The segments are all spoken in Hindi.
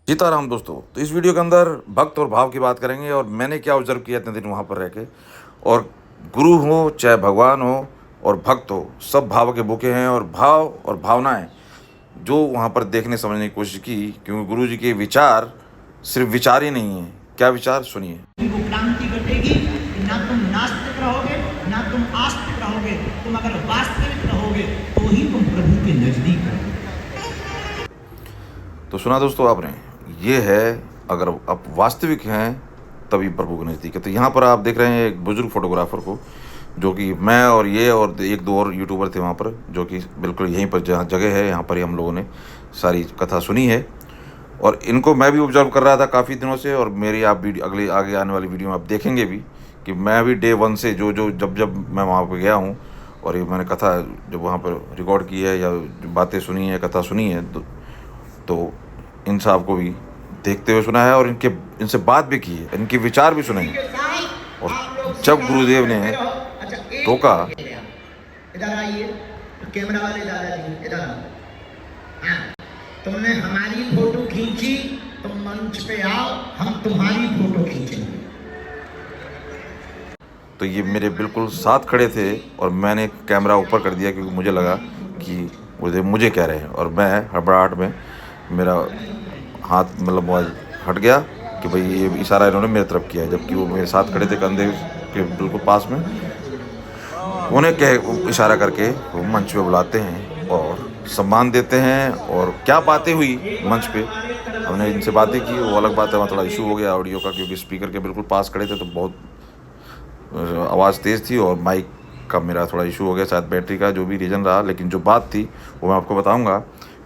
सीताराम दोस्तों। तो इस वीडियो के अंदर भक्त और भाव की बात करेंगे और मैंने क्या ऑब्जर्व किया इतने दिन वहाँ पर रह के। और गुरु हो चाहे भगवान हो और भक्त हो, सब भाव के भूखे हैं और भाव और भावनाएं जो वहाँ पर देखने समझने की कोशिश की, क्योंकि गुरु जी के विचार सिर्फ विचार ही नहीं है। क्या विचार, सुनिए। वो क्रांति घटेगी कि ना तुम नास्तिक रहोगे ना तुम आस्तिक रहोगे, तुम अगर वास्तविक रहोगे तो ही तुम प्रभु के नजदीक रहोगे। तो सुना दोस्तों आपने, ये है अगर आप वास्तविक हैं तभी प्रभु के नज़दीक है। तो यहाँ पर आप देख रहे हैं एक बुजुर्ग फोटोग्राफर को, जो कि मैं और ये और एक दो और यूट्यूबर थे वहाँ पर, जो कि बिल्कुल यहीं पर जहाँ जगह है यहाँ पर ही हम लोगों ने सारी कथा सुनी है। और इनको मैं भी ऑब्जर्व कर रहा था काफ़ी दिनों से, और मेरी आप वीडियो अगले आगे आने वाली वीडियो में आप देखेंगे भी कि मैं भी डे वन से जो जो जब जब मैं वहाँ पर गया हूँ और ये मैंने कथा जब वहाँ पर रिकॉर्ड की है या जो बातें सुनी है, कथा सुनी है, तो इन साहब को भी देखते हुए सुना है और इनसे बात भी की है, इनके विचार भी सुने हैं। और जब गुरुदेव ने टोका, इधर आइए, कैमरा वाले इधर आओ। तुमने हमारी फोटो खींची, तुम मंच पे आओ, हम तुम्हारी फोटो खींचेंगे। तो ये मेरे बिल्कुल साथ खड़े थे और मैंने कैमरा ऊपर कर दिया क्योंकि मुझे लगा कि गुरुदेव मुझे कह रहे हैं, और मैं हड़बड़ाहट में मेरा हाथ मतलब मोबाइल हट गया कि भाई ये इशारा इन्होंने मेरी तरफ किया है, जबकि वो मेरे साथ खड़े थे कंधे के बिल्कुल पास में। उन्हें कह इशारा करके वो मंच पे बुलाते हैं और सम्मान देते हैं। और क्या बातें हुई मंच पे, हमने इनसे बातें की, वो अलग बात है। वहाँ थोड़ा इशू हो गया ऑडियो का, क्योंकि स्पीकर के बिल्कुल पास खड़े थे तो बहुत आवाज़ तेज़ थी और माइक का मेरा थोड़ा इशू हो गया, शायद बैटरी का, जो भी रीज़न रहा। लेकिन जो बात थी वो मैं आपको बताऊँगा।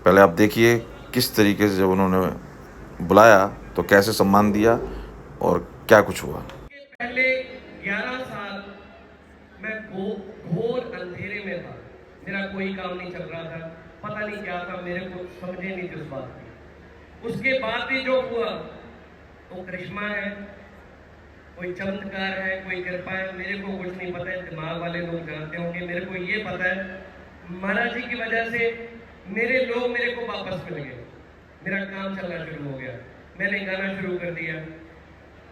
पहले आप देखिए किस तरीके से जब उन्होंने बुलाया तो कैसे सम्मान दिया और क्या कुछ हुआ। पहले 11 साल मैं घोर अंधेरे में था, मेरा कोई काम नहीं चल रहा था, पता नहीं क्या था, मेरे को समझे नहीं थी उस बात की। उसके बाद भी जो हुआ वो करिश्मा है, कोई चमत्कार है, कोई कृपा है, मेरे को कुछ नहीं पता है। दिमाग वाले लोग जानते होंगे, मेरे को ये पता है महाराज जी की वजह से मेरे लोग मेरे को वापस मिल गए, मेरा काम चलना शुरू हो गया, मैंने गाना शुरू कर दिया।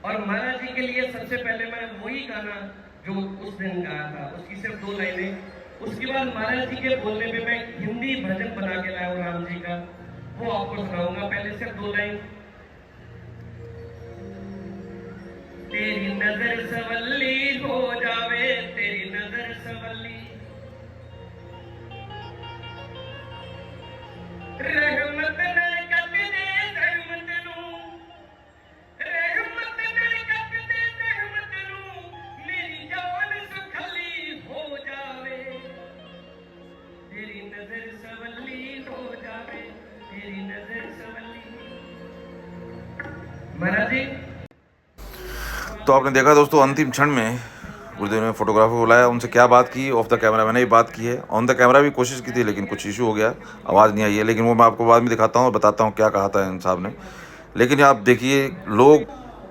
और महाराज जी के लिए सबसे पहले मैं वही गाना जो उस दिन गाया था, उसकी सिर्फ 2 लाइनें, उसके बाद महाराज जी के बोलने पे मैं हिंदी भजन बना के लाया हूँ राम जी का, वो आपको सुनाऊंगा। पहले सिर्फ 2 लाइन। तेरी नजर सवल्ली हो जावे, तेरी नजर सवल्ली, रहमत नरकत दे रहमत नू, रहमत नरकत दे रहमत नू, मेरी जान सुखली हो जावे, तेरी नजर सवल्ली हो जावे, तेरी नजर सवल्ली। महाराज जी, तो आपने देखा दोस्तों, अंतिम क्षण में गुरुदेव ने फोटोग्राफर बुलाया, उनसे क्या बात की ऑफ द कैमरा मैंने भी बात की है, ऑन द कैमरा भी कोशिश की थी लेकिन कुछ इशू हो गया, आवाज़ नहीं आई है। लेकिन वो मैं आपको बाद में दिखाता हूँ और बताता हूँ क्या कहा था इन साहब ने। लेकिन आप देखिए, लोग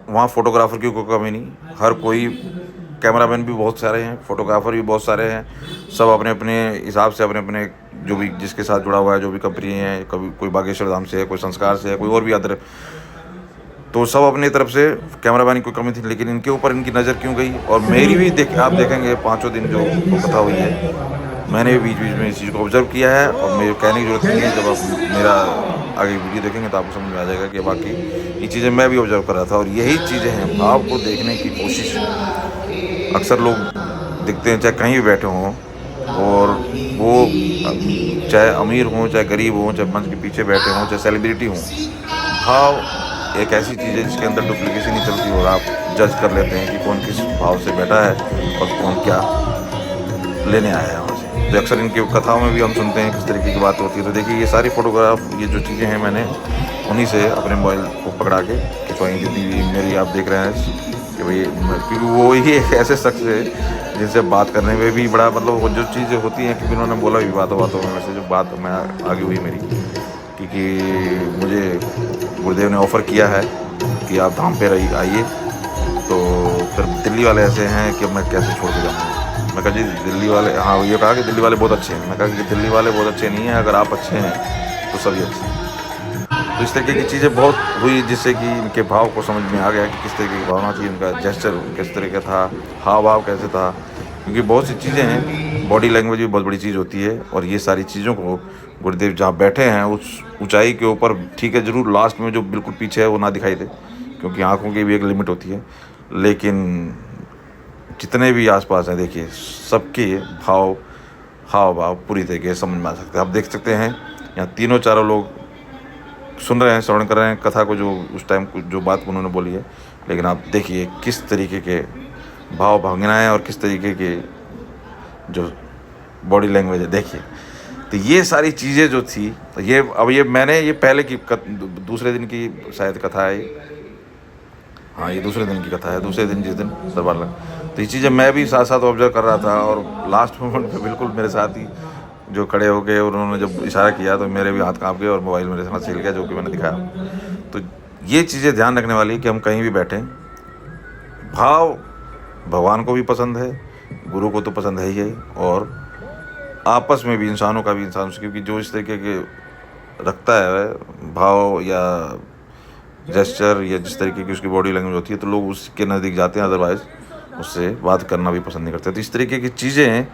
वहाँ फोटोग्राफर की कोई कमी नहीं, हर कोई, कैमरामैन भी बहुत सारे हैं, फोटोग्राफर भी बहुत सारे हैं, सब अपने अपने हिसाब से अपने अपने जो भी जिसके साथ जुड़ा हुआ है, जो भी कंपनी है, कभी कोई बागेश्वर धाम से है, कोई संस्कार से है, कोई और भी अदर, तो सब अपनी तरफ से कैमरामैन की कोई कमी थी। लेकिन इनके ऊपर इनकी नज़र क्यों गई, और मेरी भी आप देखेंगे 5 दिन जो कथा हुई है, मैंने भी बीच बीच में इस चीज़ को ऑब्जर्व किया है। और मेरे कहने की जरूरत नहीं है, जब आप मेरा आगे वीडियो देखेंगे तो आपको समझ में आ जाएगा कि बाकी ये चीज़ें मैं भी ऑब्जर्व कर रहा था। और यही चीज़ें हैं भाव को देखने की कोशिश। अक्सर लोग दिखते हैं चाहे कहीं भी बैठे हों, और वो चाहे अमीर हों चाहे गरीब हों, चाहे मंच के पीछे बैठे हों चाहे सेलिब्रिटी हों, भाव एक ऐसी चीज़ है जिसके अंदर डुप्लीकेशन नहीं चलती और आप जज कर लेते हैं कि कौन किस भाव से बैठा है और कौन क्या लेने आया है वहाँ से। तो अक्सर इनकी कथाओं में भी हम सुनते हैं किस तरीके की बात होती है। तो देखिए, ये सारी फोटोग्राफ, ये जो चीज़ें हैं, मैंने उन्हीं से अपने मोबाइल को पकड़ा के खिंचवाई, जितनी भी मेरी आप देख रहे हैं कि भाई, क्योंकि वो ही एक ऐसे शख्स है जिनसे बात करने में भी बड़ा मतलब वो जो चीज़ें होती हैं, क्योंकि उन्होंने बोला भी बातों में वैसे जो बात मैं आगे हुई मेरी, क्योंकि मुझे गुरुदेव ने ऑफ़र किया है कि आप धाम पे आइए, तो फिर दिल्ली वाले ऐसे हैं कि मैं कैसे छोड़ के जाऊँगा। मैं कहा जी दिल्ली वाले, हाँ ये कहा कि दिल्ली वाले बहुत अच्छे हैं। मैं कहा कि दिल्ली वाले बहुत अच्छे नहीं हैं, अगर आप अच्छे हैं तो सभी अच्छे हैं। तो इस तरीके की चीज़ें बहुत हुई जिससे कि इनके भाव को समझ में आ गया कि किस तरीके की भावना थी, उनका जेस्चर किस तरह का था, हाव भाव कैसे था। क्योंकि बहुत सी चीज़ें हैं, बॉडी लैंग्वेज भी बहुत बड़ी चीज़ होती है, और ये सारी चीज़ों को गुरुदेव जहाँ बैठे हैं उस ऊंचाई के ऊपर, ठीक है ज़रूर लास्ट में जो बिल्कुल पीछे है वो ना दिखाई दे, क्योंकि आँखों की भी एक लिमिट होती है, लेकिन जितने भी आसपास हैं देखिए सबके भाव हाव भाव पूरी तरीके से समझ में आ सकते हैं। आप देख सकते हैं यहाँ तीनों चारों लोग सुन रहे हैं, श्रवण कर रहे हैं कथा को, जो उस टाइम जो बात उन्होंने बोली है, लेकिन आप देखिए किस तरीके के भाव भावनाएं और किस तरीके के जो बॉडी लैंग्वेज है देखिए। तो ये सारी चीज़ें जो थी, तो ये मैंने ये पहले की दूसरे दिन की शायद कथा है, हाँ ये दूसरे दिन की कथा है, दूसरे दिन जिस दिन दरबार लगा। तो ये चीज़ें मैं भी साथ साथ ऑब्जर्व कर रहा था, और लास्ट मोमेंट पे बिल्कुल मेरे साथ ही जो खड़े हो गए, उन्होंने जब इशारा किया तो मेरे भी हाथ काँप गए और मोबाइल मेरे साथ हिल गया, जो कि मैंने दिखाया। तो ये चीज़ें ध्यान रखने वाली कि हम कहीं भी बैठें, भाव भगवान को भी पसंद है, गुरु को तो पसंद है ही है, और आपस में भी इंसानों का भी इंसान से, क्योंकि जो इस तरीके के रखता है भाव या जेस्चर या जिस तरीके की उसकी बॉडी लैंग्वेज होती है, तो लोग उसके नज़दीक जाते हैं, अदरवाइज़ उससे बात करना भी पसंद नहीं करते। तो इस तरीके की चीज़ें हैं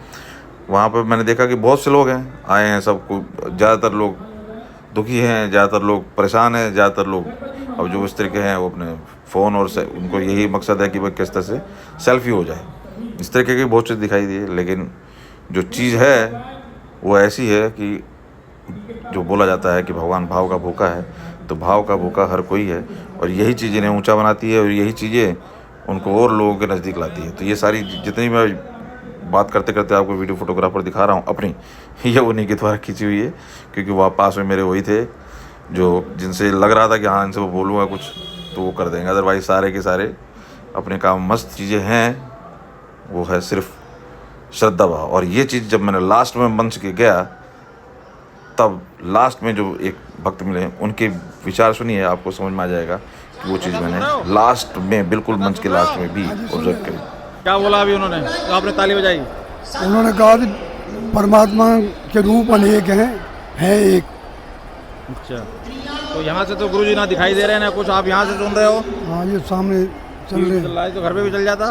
वहाँ पर। मैंने देखा कि बहुत से लोग हैं आए हैं, सबको ज़्यादातर लोग दुखी हैं, ज़्यादातर लोग परेशान हैं, ज़्यादातर लोग अब जो इस तरीके हैं वो अपने फ़ोन और उनको यही मकसद है कि भाई किस तरह से सेल्फी हो जाए। इस तरीके की बहुत चीज़ दिखाई दी है, लेकिन जो चीज़ है वो ऐसी है कि जो बोला जाता है कि भगवान भाव का भूखा है, तो भाव का भूखा हर कोई है, और यही चीज़ इन्हें ऊंचा बनाती है, और यही चीज़ें उनको और लोगों के नज़दीक लाती है। तो ये सारी जितनी मैं बात करते करते आपको वीडियो फोटोग्राफर दिखा रहा हूँ अपनी, ये उन्हीं के द्वारा खींची हुई है, क्योंकि वहाँ पास में मेरे वही थे जो जिनसे लग रहा था कि हाँ इनसे वो बोलूँगा कुछ तो वो कर देंगे, अदरवाइज सारे के सारे अपने काम मस्त चीज़ें हैं, वो है सिर्फ श्रद्धा भाव। और ये चीज़ जब मैंने लास्ट में मंच के गया, तब लास्ट में जो एक भक्त मिले उनके विचार सुनिए, आपको समझ में आ जाएगा कि वो चीज़ मैंने लास्ट में बिल्कुल मंच के लास्ट में भी ऑब्जर्व करी। क्या बोला अभी उन्होंने, तो आपने ताली बजाई? उन्होंने कहा कि परमात्मा के रूप अनेक हैं एक। अच्छा, तो यहाँ से तो गुरुजी ना दिखाई दे रहे हैं ना कुछ, आप यहाँ से सुन रहे हो? हाँ ये सामने चल रहे चल रहा है, तो घर पे भी चल जाता।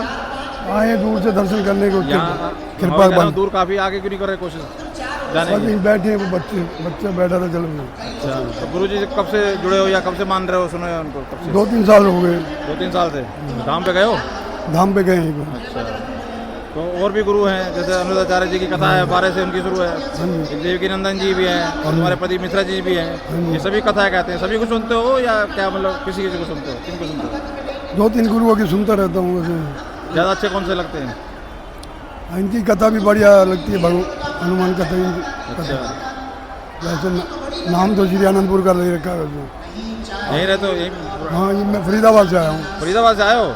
आए दूर से दर्शन करने को, यहाँ कृपा बन। दूर काफ़ी आगे क्यों नहीं कर रहे कोशिश जाने की? बैठे हैं वो बच्चे बैठा था चल रहे। अच्छा, तो गुरुजी से कब से जुड़े हो या कब से मान रहे हो, सुने हो उनको कब से? 2-3 साल हो गए। 2-3 साल से धाम पे गए हो? धाम पे गए हैं। अच्छा, तो और भी गुरु हैं, जैसे अनुराधाचार्य जी की कथा है 12 से उनकी शुरू है, देवकी नंदन जी भी हैं, और हमारे प्रदीप मिश्रा जी भी हैं, ये सभी कथाएं कहते हैं। सभी को सुनते हो या क्या, मतलब किसी किसी को सुनते हो, किन को सुनते हो? 2-3 गुरुओं की सुनता रहता हूँ वैसे। ज़्यादा अच्छे कौन से लगते हैं? इनकी कथा भी बढ़िया लगती है, हनुमान कथा इनकी। अच्छा, वैसे नाम तो श्री आनंदपुर का ले रखा है। यहीं रहते हो? यहीं? हाँ ये मैं फरीदाबाद से आया हूँ। फरीदाबाद से आए हो,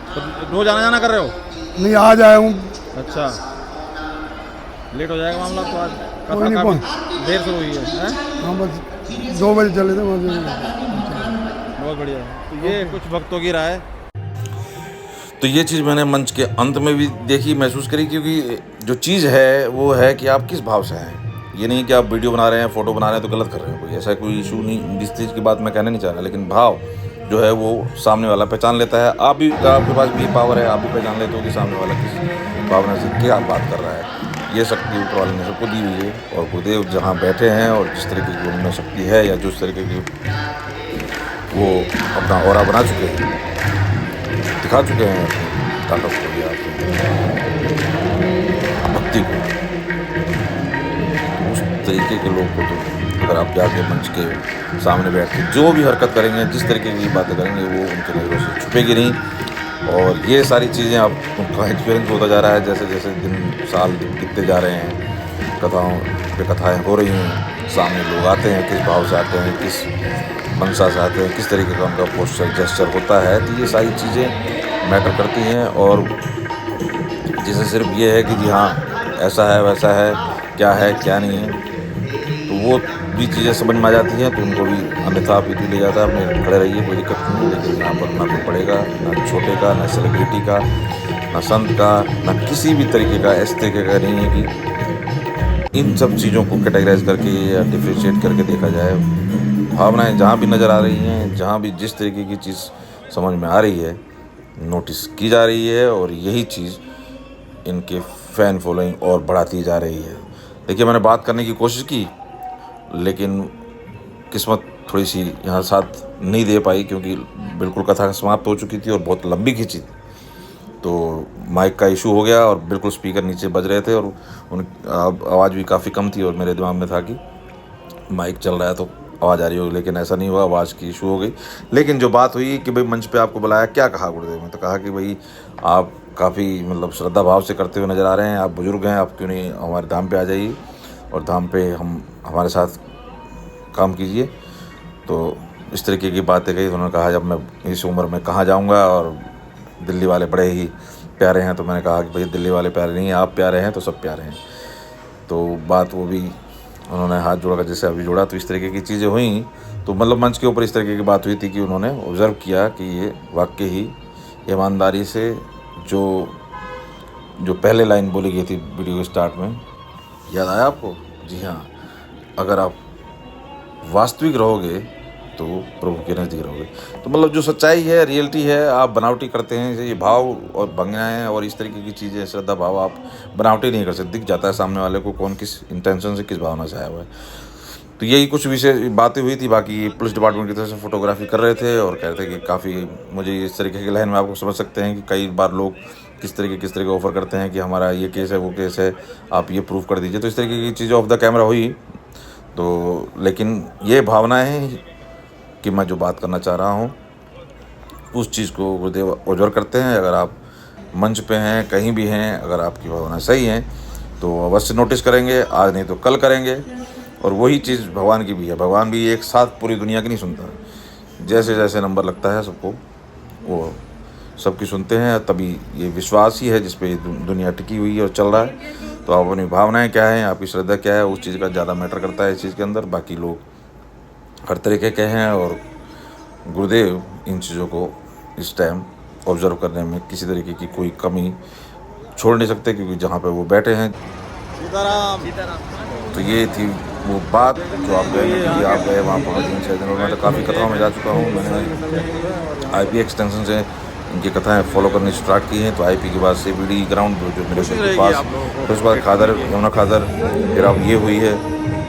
तो रोज आना जाना कर रहे हो? नहीं आज आया हूँ। अच्छा, लेट हो जाएगा मामला तो आज, कोई कथा नहीं, काफ़ी देर से हुई है। हाँ बस 2 बजे चले थे वहाँ से। बहुत बढ़िया। तो ये कुछ भक्तों की राय। तो ये चीज़ मैंने मंच के अंत में भी देखी, महसूस करी, क्योंकि जो चीज़ है वो है कि आप किस भाव से हैं। ये नहीं कि आप वीडियो बना रहे हैं, फ़ोटो बना रहे हैं तो गलत कर रहे हैं, कोई ऐसा कोई इशू नहीं, जिस चीज़ की बात मैं कहना नहीं चाह रहा, लेकिन भाव जो है वो सामने वाला पहचान लेता है। आप भी, आपके पास भी पावर है, आप भी पहचान लेते हो कि सामने वाला किस भावना से क्या बात कर रहा है। ये शक्ति ऊपर वाले ने सबको दी हुई है, और गुरुदेव जहाँ बैठे हैं और जिस तरीके की उनमें शक्ति है या जिस तरीके की वो अपना ऑरा बना चुके हैं, दिखा चुके हैं ताकत को या भक्ति को, उस तरीके के लोग को तो अगर आप जाके मंच के सामने बैठ के जो भी हरकत करेंगे, जिस तरीके की बातें करेंगे, वो उनके नज़रों से छुपेगी नहीं। और ये सारी चीज़ें आप उनका एक्सपीरियंस होता जा रहा है, जैसे जैसे दिन साल बीतते जा रहे हैं, कथाओं पे कथाएँ हो रही हैं, सामने लोग आते हैं, किस भाव से आते हैं, किस मंशा से आते हैं, किस तरीके का उनका पोस्चर जेस्चर होता है। तो ये सारी चीज़ें मैटर करती हैं, और जैसे सिर्फ ये है कि जी हाँ ऐसा है वैसा है, क्या है क्या नहीं है, तो वो भी चीज़ें समझ में आ जाती हैं, तो उनको भी अन्यथा पीछे ले जाता है, अपने खड़े रहिए कोई दिक्कत नहीं है। लेकिन यहाँ पर ना कोई पड़ेगा, ना छोटे का, ना सेलिब्रिटी का, ना संत का, ना किसी भी तरीके का इस तरीके का नहीं है कि इन सब चीज़ों को कैटेगराइज करके या डिफ्रेंशिएट करके देखा जाए। भावनाएं जहाँ भी नज़र आ रही हैं, जहाँ भी जिस तरीके की चीज़ समझ में आ रही है, नोटिस की जा रही है और यही चीज़ इनके फ़ैन फॉलोइंग और बढ़ाती जा रही है। देखिए, मैंने बात करने की कोशिश की, लेकिन किस्मत थोड़ी सी यहाँ साथ नहीं दे पाई, क्योंकि बिल्कुल कथा समाप्त हो चुकी थी और बहुत लंबी खींची थी। तो माइक का इशू हो गया और बिल्कुल स्पीकर नीचे बज रहे थे और उन आवाज़ भी काफ़ी कम थी और मेरे दिमाग में था कि माइक चल रहा है तो आवाज़ आ रही होगी, लेकिन ऐसा नहीं हुआ, आवाज़ की इशू हो गई। लेकिन जो बात हुई कि भाई मंच पे आपको बुलाया, क्या कहा गुरुदेव ने? तो कहा कि भाई आप काफ़ी मतलब श्रद्धा भाव से करते हुए नज़र आ रहे हैं, आप बुजुर्ग हैं, आप क्यों नहीं हमारे धाम पे आ जाइए और धाम पे हमारे साथ काम कीजिए। तो इस तरीके की बातें कही। तो उन्होंने कहा जब मैं इस उम्र में कहाँ जाऊँगा और दिल्ली वाले बड़े ही प्यारे हैं। तो मैंने कहा कि भाई दिल्ली वाले प्यारे नहीं हैं, आप प्यारे हैं तो सब प्यारे हैं। तो बात वो भी उन्होंने हाथ जोड़ा जैसे अभी जोड़ा। तो इस तरीके की चीज़ें हुई। तो मतलब मंच के ऊपर इस तरीके की बात हुई थी कि उन्होंने ऑब्ज़र्व किया कि ये वाकई ही ईमानदारी से जो पहले लाइन बोली गई थी वीडियो के स्टार्ट में, याद आया आपको? जी हाँ, अगर आप वास्तविक रहोगे तो प्रभु के नज़दीक रहोगे। तो मतलब जो सच्चाई है, रियलिटी है, आप बनावटी करते हैं, ये भाव और भंगियाएँ और इस तरीके की चीज़ें, श्रद्धा भाव आप बनावटी नहीं कर सकते। दिख जाता है सामने वाले को कौन किस इंटेंशन से, किस भावना से आया हुआ है। तो यही कुछ विषय बातें हुई थी। बाकी पुलिस डिपार्टमेंट की तरफ से फोटोग्राफी कर रहे थे और कह रहे थे कि काफ़ी मुझे इस तरीके की लाइन में आपको समझ सकते हैं कि कई बार लोग किस तरीके ऑफ़र करते हैं कि हमारा ये केस है, वो केस है, आप ये प्रूफ कर दीजिए। तो इस तरीके की चीज़ें ऑफ द कैमरा हुई। तो लेकिन ये भावनाएं कि मैं जो बात करना चाह रहा हूँ उस चीज़ को गुरुदेव उजागर करते हैं। अगर आप मंच पे हैं, कहीं भी हैं, अगर आपकी भावना सही हैं तो अवश्य नोटिस करेंगे, आज नहीं तो कल करेंगे। और वही चीज़ भगवान की भी है। भगवान भी एक साथ पूरी दुनिया की नहीं सुनता, जैसे जैसे नंबर लगता है सबको वो सबकी सुनते हैं। तभी ये विश्वास ही है जिस पे दुनिया टिकी हुई है और चल रहा है। तो आप अपनी भावनाएं क्या हैं, आपकी श्रद्धा क्या है, उस चीज़ का ज़्यादा मैटर करता है इस चीज़ के अंदर। बाकी लोग हर तरीके के हैं और गुरुदेव इन चीज़ों को इस टाइम ऑब्ज़र्व करने में किसी तरीके की कोई कमी छोड़ नहीं सकते, क्योंकि जहाँ पे वो बैठे हैं। तो ये थी वो बात जो आप गए, आप गए वहाँ पर 3-6 दिन। और मैं तो काफ़ी कथाओं में जा चुका हूँ। मैंने IP एक्सटेंशन से इनकी कथाएं फॉलो करनी स्टार्ट की हैं। तो IP के बाद CBD ग्राउंड जो मेरे के पास, फिर उसके बाद खादर, यमुना खादर, फिर अब ये हुई है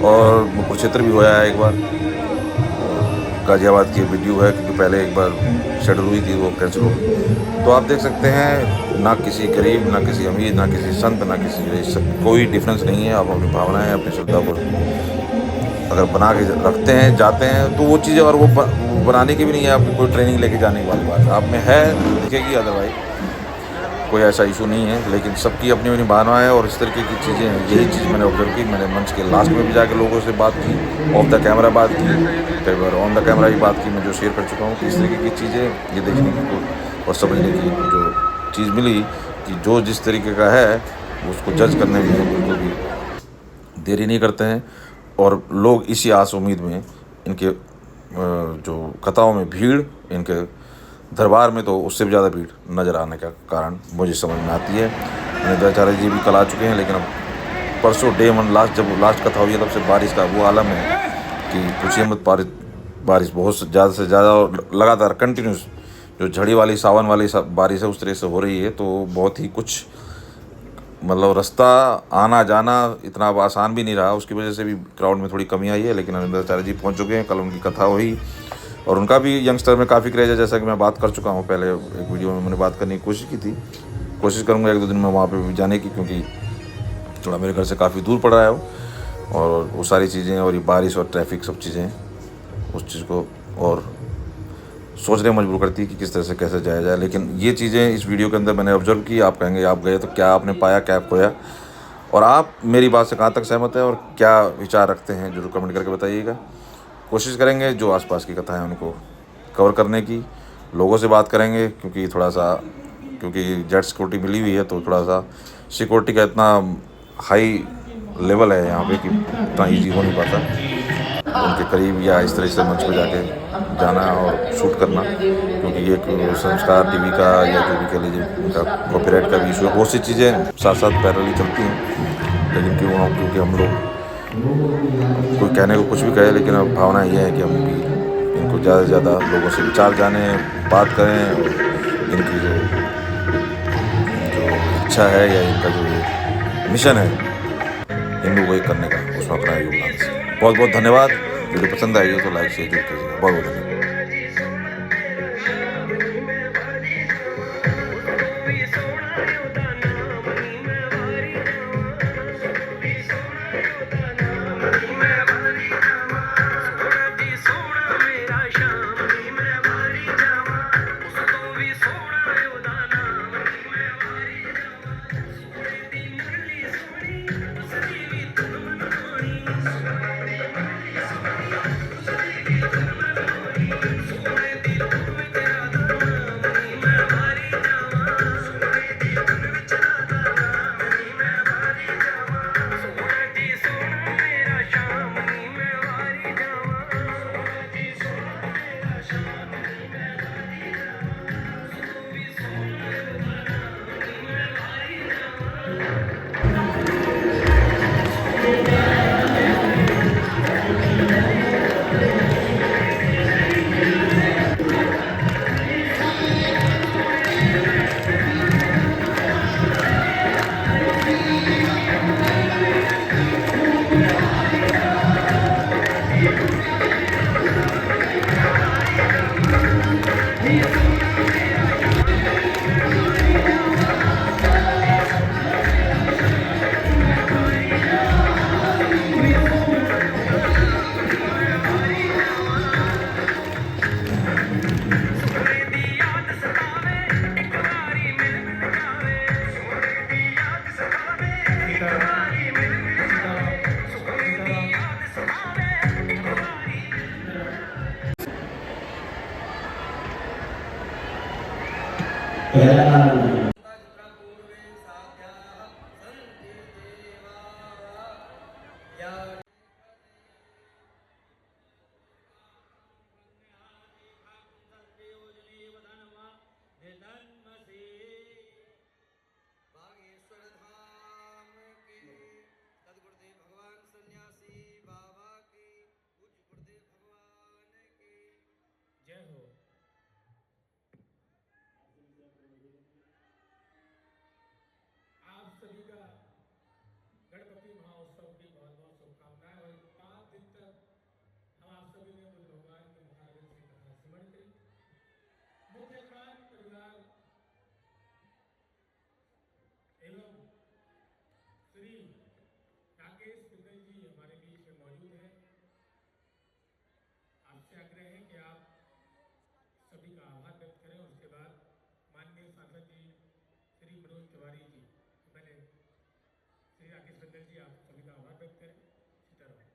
और कुरुक्षेत्र भी होया है एक बार। गाज़ियाबाद की वीडियो है, क्योंकि पहले एक बार शेड्यूल हुई थी, वो कैंसिल हो गई। तो आप देख सकते हैं, ना किसी गरीब, ना किसी अमीर, ना किसी संत, ना किसी, कोई डिफरेंस नहीं है। आप अपनी भावनाएं, अपनी श्रद्धा को अगर बना के रखते हैं, जाते हैं, तो वो चीज़ें, और वो बनाने की भी नहीं है आपकी कोई ट्रेनिंग लेके जाने वाली बात है। आप में है दिखेगी, अदरवाइज कोई ऐसा इशू नहीं है। लेकिन सबकी अपनी अपनी भावनाएं और इस तरीके की चीज़ें हैं। यही चीज़ मैंने ऑब्जर्व की। मैंने मंच के लास्ट में भी जाके लोगों से बात की, ऑफ द कैमरा बात की, कई बार ऑन द कैमरा ही बात की, मैं जो शेयर कर चुका हूँ। इस तरीके की चीज़ें ये देखने की और समझने की जो चीज़ मिली कि जो जिस तरीके का है उसको जज करने में बिल्कुल भी देरी नहीं करते हैं। और लोग इसी आस उम्मीद में, इनके जो कथाओं में भीड़, इनके दरबार में तो उससे भी ज़्यादा भीड़ नज़र आने का कारण मुझे समझ में आती है। निद्राचार्य जी भी कल आ चुके हैं, लेकिन अब परसों डे 1 लास्ट, जब लास्ट कथा हुई है, तब से बारिश का वो आलम है कि पूछिए मत। बारिश बहुत ज़्यादा से ज़्यादा और लगातार कंटिन्यूस, जो झड़ी वाली, सावन वाली बारिश है, उस तरह से हो रही है। तो बहुत ही कुछ मतलब रास्ता आना जाना इतना आसान भी नहीं रहा। उसकी वजह से भी क्राउड में थोड़ी कमी आई है। लेकिन निद्राचार्य जी पहुँच चुके हैं। कल उनकी कथा हुई और उनका भी यंगस्टर में काफ़ी क्रेज है, जैसा कि मैं बात कर चुका हूँ पहले एक वीडियो में। मैंने बात करने की कोशिश की थी, कोशिश करूँगा 1-2 दिन में वहाँ पे भी जाने की, क्योंकि थोड़ा मेरे घर से काफ़ी दूर पड़ रहा है वो। और वो सारी चीज़ें और ये बारिश और ट्रैफिक, सब चीज़ें उस चीज़ को और सोचने मजबूर करती है कि किस तरह से कैसे जाया जाए। लेकिन ये चीज़ें इस वीडियो के अंदर मैंने ऑब्जर्व की। आप कहेंगे आप गए तो क्या आपने पाया, क्या खोया, और आप मेरी बात से कहाँ तक सहमत हैं और क्या विचार रखते हैं, जरूर कमेंट करके बताइएगा। कोशिश करेंगे जो आसपास की कथाएं उनको कवर करने की, लोगों से बात करेंगे, क्योंकि जेट सिक्योरिटी मिली हुई है, तो थोड़ा सा सिक्योरिटी का इतना हाई लेवल है यहाँ पे कि इतना ईजी हो नहीं पाता उनके करीब या इस तरह से मंच पर जाके जाना और शूट करना, क्योंकि ये एक संस्कार टीवी का या जो भी कह लीजिए उनका कॉपीराइट का भी इशू है। बहुत सी चीज़ें साथ साथ पैरेलली चलती हैं। लेकिन क्योंकि हम लोग कोई कहने को कुछ भी कहे, लेकिन अब भावना ये है कि हम भी इनको ज़्यादा से ज़्यादा लोगों से विचार जाने, बात करें, और इनकी जो इच्छा है या इनका जो ये मिशन है हिंदू को एक करने का, उसमें अपना योगदान दें। बहुत बहुत धन्यवाद। वीडियो पसंद आई हो तो लाइक शेयर जरूर कीजिएगा। बहुत बहुत धन्यवाद। आप सभी का गणपति महोत्सव की बहुत बहुत शुभकामनाएं। और 5 दिन तक हम आप सभी ने बुद्ध भगवान के मुखारबिन से कथा स्मरण करी। मुख्य खान परिवार एवं श्री राकेश बिंदल जी हमारे बीच में मौजूद हैं। आपसे आग्रह है कि आप सभी का आभार व्यक्त करें। उसके बाद माननीय सांसद जी श्री मनोज तिवारी जी, मैंने श्री राकेश बिंदल जी, आप सभी का आभार व्यक्त करें। सीताराम।